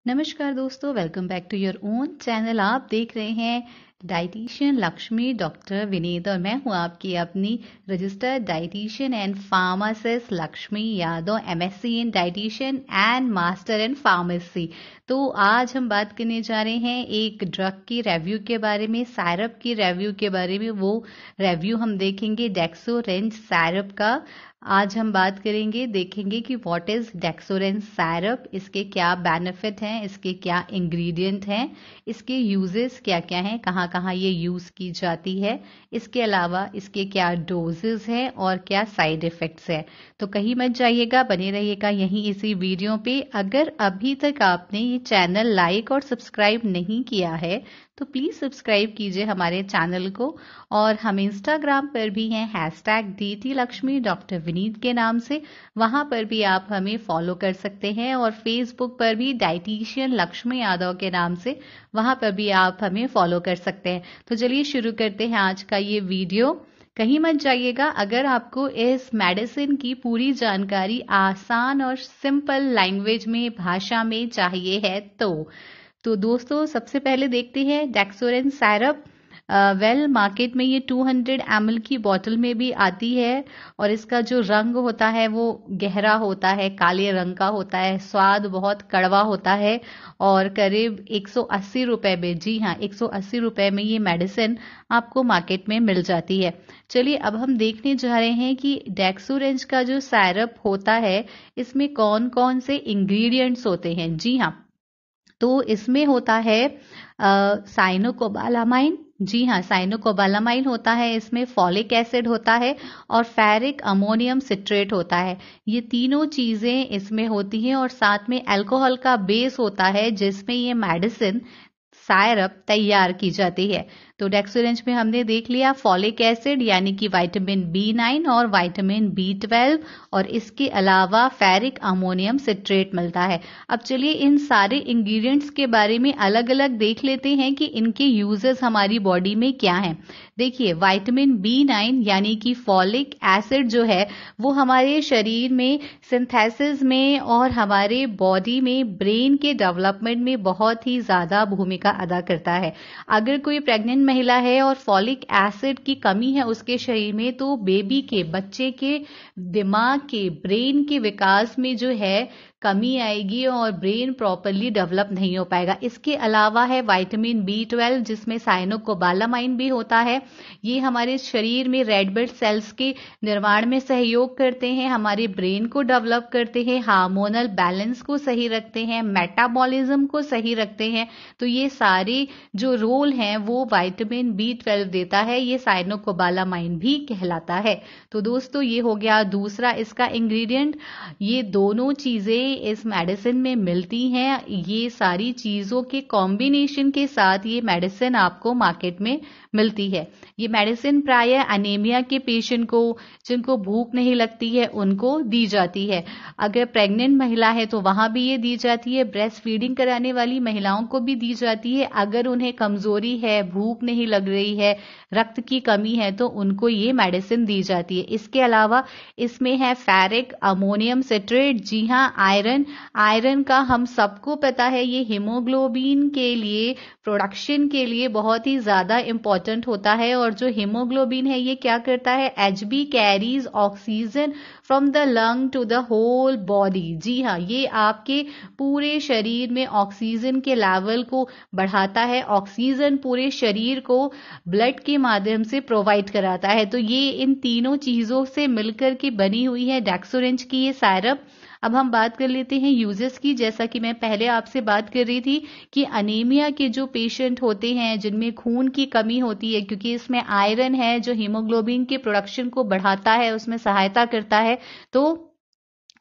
नमस्कार दोस्तों, welcome back to your own channel. आप देख रहे हैं डाइटिशियन लक्ष्मी डॉक्टर विनीत और मैं हूं आपकी अपनी registered dietitian and pharmacist Lakshmi Yadav, MSc in dietitian and master in pharmacy. तो आज हम बात करने जा रहे हैं एक ड्रग की रिव्यू के बारे में, सायरप की रिव्यू के बारे में। वो रिव्यू हम देखेंगे डेक्सोरेंज सायरप का। आज हम बात करेंगे, देखेंगे कि व्हाट इज डेक्सोरेंज सायरप, इसके क्या बेनिफिट हैं, इसके क्या इंग्रेडिएंट हैं, इसके यूजेस क्या क्या हैं, कहाँ कहाँ ये यूज की जाती है, इसके अलावा इसके क्या डोजेस हैं और क्या साइड इफेक्ट्स हैं। तो कहीं मत जाइएगा, बने रहिएगा यहीं इसी वीडियो पे। अगर अभी तक आपने ये चैनल लाइक और सब्सक्राइब नहीं किया है तो प्लीज सब्सक्राइब कीजिए हमारे चैनल को। और हम इंस्टाग्राम पर भी हैं #DT लक्ष्मी डॉक्टर विनीत के नाम से, वहां पर भी आप हमें फॉलो कर सकते हैं। और फेसबुक पर भी डाइटिशियन लक्ष्मी यादव के नाम से, वहां पर भी आप हमें फॉलो कर सकते हैं। तो चलिए शुरू करते हैं आज का ये वीडियो। कहीं मत जाइएगा। अगर आपको इस मेडिसिन की पूरी जानकारी आसान और सिंपल लैंग्वेज में, भाषा में चाहिए है तो दोस्तों सबसे पहले देखते हैं डेक्सोरेंज सायरप। मार्केट में ये 200 ml की बोतल में भी आती है और इसका जो रंग होता है वो गहरा होता है, काले रंग का होता है। स्वाद बहुत कड़वा होता है और करीब 180 रुपए में, जी हाँ 180 रुपए में ये मेडिसिन आपको मार्केट में मिल जाती है। चलिए अब हम देखने जा रहे हैं कि डेक्सोरेंज का जो सायरप होता है इसमें कौन कौन से इंग्रेडिएंट्स होते हैं। जी हाँ, तो इसमें होता है साइनोकोबालामाइन। जी हाँ, साइनोकोबालामाइन होता है, इसमें फॉलिक एसिड होता है और फेरिक अमोनियम सिट्रेट होता है। ये तीनों चीजें इसमें होती हैं और साथ में अल्कोहल का बेस होता है जिसमें ये मेडिसिन सायरप तैयार की जाती है। तो डेक्सोरेंज में हमने देख लिया फॉलिक एसिड यानी कि विटामिन B9 और विटामिन B12 और इसके अलावा फेरिक अमोनियम सिट्रेट मिलता है। अब चलिए इन सारे इंग्रेडिएंट्स के बारे में अलग अलग देख लेते हैं कि इनके यूजेस हमारी बॉडी में क्या हैं। देखिए विटामिन B9 यानी कि फॉलिक एसिड जो है वो हमारे शरीर में सिंथेसिस में और हमारे बॉडी में ब्रेन के डेवलपमेंट में बहुत ही ज्यादा भूमिका अदा करता है। अगर कोई प्रेग्नेंट महिला है और फॉलिक एसिड की कमी है उसके शरीर में तो बेबी के, बच्चे के दिमाग के, ब्रेन के विकास में जो है कमी आएगी और ब्रेन प्रॉपरली डेवलप नहीं हो पाएगा। इसके अलावा है विटामिन B12 जिसमें साइनोकोबालामाइन भी होता है। ये हमारे शरीर में रेड ब्लड सेल्स के निर्माण में सहयोग करते हैं, हमारे ब्रेन को डेवलप करते हैं, हार्मोनल बैलेंस को सही रखते हैं, मेटाबॉलिज्म को सही रखते हैं। तो ये सारे जो रोल हैं वो विटामिन B12 देता है, ये साइनोकोबालामाइन भी कहलाता है। तो दोस्तों ये हो गया दूसरा इसका इंग्रेडिएंट। ये दोनों चीजें इस मेडिसिन में मिलती हैं। ये सारी चीजों के कॉम्बिनेशन के साथ ये मेडिसिन आपको मार्केट में मिलती है। ये मेडिसिन प्रायः अनीमिया के पेशेंट को, जिनको भूख नहीं लगती है, उनको दी जाती है। अगर प्रेग्नेंट महिला है तो वहां भी ये दी जाती है। ब्रेस्ट फीडिंग कराने वाली महिलाओं को भी दी जाती है। अगर उन्हें कमजोरी है, भूख नहीं लग रही है, रक्त की कमी है तो उनको ये मेडिसिन दी जाती है। इसके अलावा इसमें है फेरिक अमोनियम सिट्रेट। जी हाँ, आयरन का हम सबको पता है ये हीमोग्लोबिन के लिए, प्रोडक्शन के लिए बहुत ही ज्यादा इंपॉर्टेंट होता है। और जो हीमोग्लोबिन है ये क्या करता है, HB carries oxygen from the lung to the whole body. जी हाँ, ये आपके पूरे शरीर में ऑक्सीजन के लेवल को बढ़ाता है, ऑक्सीजन पूरे शरीर को ब्लड के माध्यम से प्रोवाइड कराता है। तो ये इन तीनों चीजों से मिलकर के बनी हुई है डेक्सोरेंज की ये सायरप। अब हम बात कर लेते हैं यूजेस की। जैसा कि मैं पहले आपसे बात कर रही थी कि अनीमिया के जो पेशेंट होते हैं, जिनमें खून की कमी होती है, क्योंकि इसमें आयरन है जो हीमोग्लोबिन के प्रोडक्शन को बढ़ाता है, उसमें सहायता करता है, तो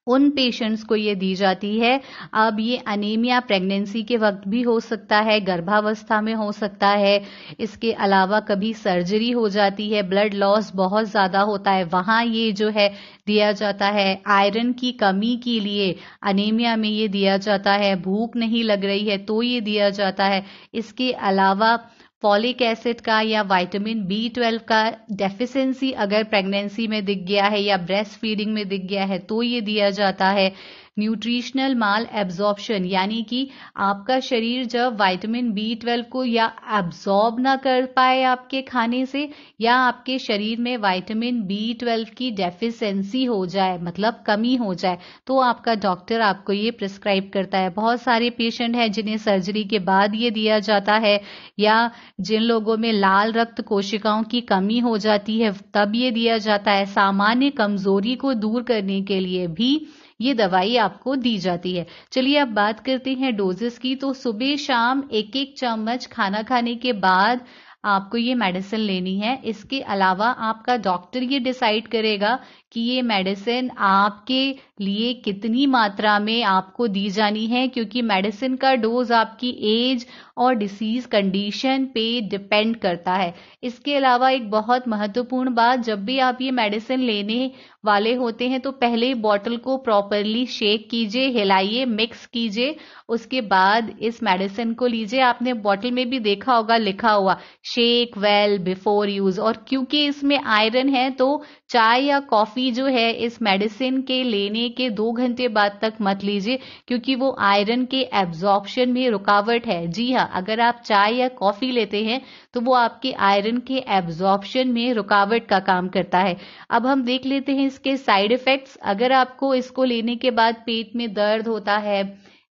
उन पेशेंट्स को ये दी जाती है। अब ये अनीमिया प्रेगनेंसी के वक्त भी हो सकता है, गर्भावस्था में हो सकता है, इसके अलावा कभी सर्जरी हो जाती है, ब्लड लॉस बहुत ज्यादा होता है, वहां ये जो है दिया जाता है। आयरन की कमी के लिए अनीमिया में ये दिया जाता है। भूख नहीं लग रही है तो ये दिया जाता है। इसके अलावा फॉलिक एसिड का या विटामिन B12 का डेफिशिएंसी अगर प्रेगनेंसी में दिख गया है या ब्रेस्ट फीडिंग में दिख गया है तो ये दिया जाता है। न्यूट्रिशनल माल एब्जॉर्प्शन, यानी कि आपका शरीर जब विटामिन B12 को या एब्जॉर्ब ना कर पाए आपके खाने से, या आपके शरीर में विटामिन B12 की डेफिशिएंसी हो जाए, मतलब कमी हो जाए, तो आपका डॉक्टर आपको ये प्रिस्क्राइब करता है। बहुत सारे पेशेंट हैं जिन्हें सर्जरी के बाद ये दिया जाता है, या जिन लोगों में लाल रक्त कोशिकाओं की कमी हो जाती है तब ये दिया जाता है। सामान्य कमजोरी को दूर करने के लिए भी ये दवाई आपको दी जाती है। चलिए अब बात करते हैं डोजेस की। तो सुबह शाम एक एक चम्मच खाना खाने के बाद आपको ये मेडिसिन लेनी है। इसके अलावा आपका डॉक्टर ये डिसाइड करेगा कि ये मेडिसिन आपके लिए कितनी मात्रा में आपको दी जानी है, क्योंकि मेडिसिन का डोज आपकी एज और डिसीज कंडीशन पे डिपेंड करता है। इसके अलावा एक बहुत महत्वपूर्ण बात, जब भी आप ये मेडिसिन लेने वाले होते हैं तो पहले बॉटल को प्रॉपरली शेक कीजिए, हिलाइए, मिक्स कीजिए, उसके बाद इस मेडिसिन को लीजिए। आपने बॉटल में भी देखा होगा लिखा हुआ शेक वेल बिफोर यूज, और क्योंकि इसमें आयरन है तो चाय या कॉफी जो है इस मेडिसिन के लेने के 2 घंटे बाद तक मत लीजिए, क्योंकि वो आयरन के एब्जॉर्प्शन में रुकावट है। जी हाँ, अगर आप चाय या कॉफी लेते हैं तो वो आपके आयरन के एब्जॉर्प्शन में रुकावट का काम करता है। अब हम देख लेते हैं इसके साइड इफेक्ट्स। अगर आपको इसको लेने के बाद पेट में दर्द होता है,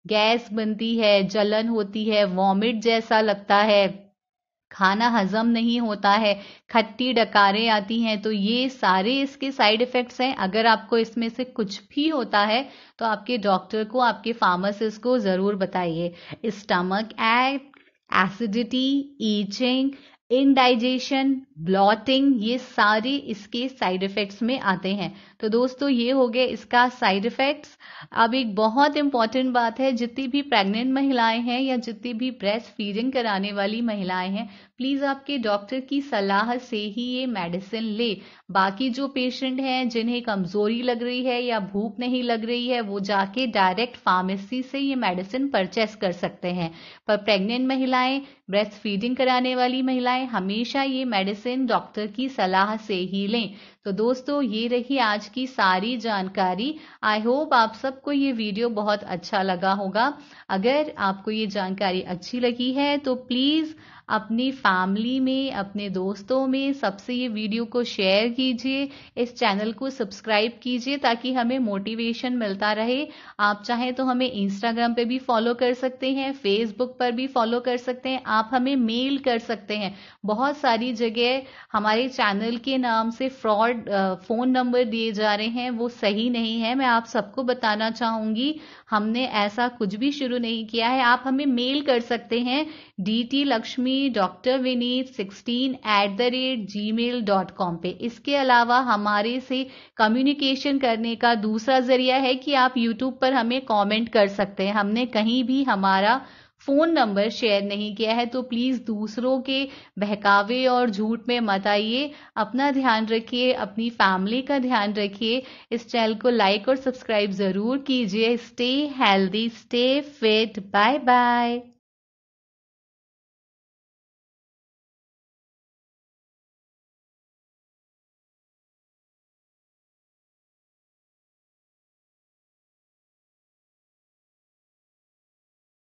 गैस बनती है, जलन होती है, वॉमिट जैसा लगता है, खाना हजम नहीं होता है, खट्टी डकारें आती हैं, तो ये सारे इसके साइड इफेक्ट्स हैं। अगर आपको इसमें से कुछ भी होता है तो आपके डॉक्टर को, आपके फार्मासिस्ट को जरूर बताइए। Stomach act, acidity, itching, indigestion, blotting, ये सारे इसके साइड इफेक्ट्स में आते हैं। तो दोस्तों ये हो गए इसका साइड इफेक्ट्स। अब एक बहुत इंपॉर्टेंट बात है, जितनी भी प्रेग्नेंट महिलाएं हैं या जितनी भी ब्रेस्ट फीडिंग कराने वाली महिलाएं हैं, प्लीज आपके डॉक्टर की सलाह से ही ये मेडिसिन ले। बाकी जो पेशेंट हैं जिन्हें कमजोरी लग रही है या भूख नहीं लग रही है, वो जाके डायरेक्ट फार्मेसी से ये मेडिसिन परचेस कर सकते हैं। पर प्रेग्नेंट महिलाएं, ब्रेस्ट फीडिंग कराने वाली महिलाएं हमेशा ये मेडिसिन डॉक्टर की सलाह से ही लें। तो दोस्तों ये रही आज की सारी जानकारी। आई होप आप सबको ये वीडियो बहुत अच्छा लगा होगा। अगर आपको ये जानकारी अच्छी लगी है तो प्लीज अपनी फैमिली में, अपने दोस्तों में सबसे ये वीडियो को शेयर कीजिए, इस चैनल को सब्सक्राइब कीजिए ताकि हमें मोटिवेशन मिलता रहे। आप चाहें तो हमें इंस्टाग्राम पे भी फॉलो कर सकते हैं, फेसबुक पर भी फॉलो कर सकते हैं, आप हमें मेल कर सकते हैं। बहुत सारी जगह हमारे चैनल के नाम से फ्रॉड फोन नंबर दिए जा रहे हैं, वो सही नहीं है। मैं आप सबको बताना चाहूंगी, हमने ऐसा कुछ भी शुरू नहीं किया है। आप हमें मेल कर सकते हैं dtlakshmi.vineet16@gmail.com पे। इसके अलावा हमारे से कम्युनिकेशन करने का दूसरा जरिया है कि आप यूट्यूब पर हमें कमेंट कर सकते हैं। हमने कहीं भी हमारा फोन नंबर शेयर नहीं किया है, तो प्लीज दूसरों के बहकावे और झूठ में मत आइए। अपना ध्यान रखिए, अपनी फैमिली का ध्यान रखिए। इस चैनल को लाइक और सब्सक्राइब जरूर कीजिए। Stay healthy, stay fit. Bye bye.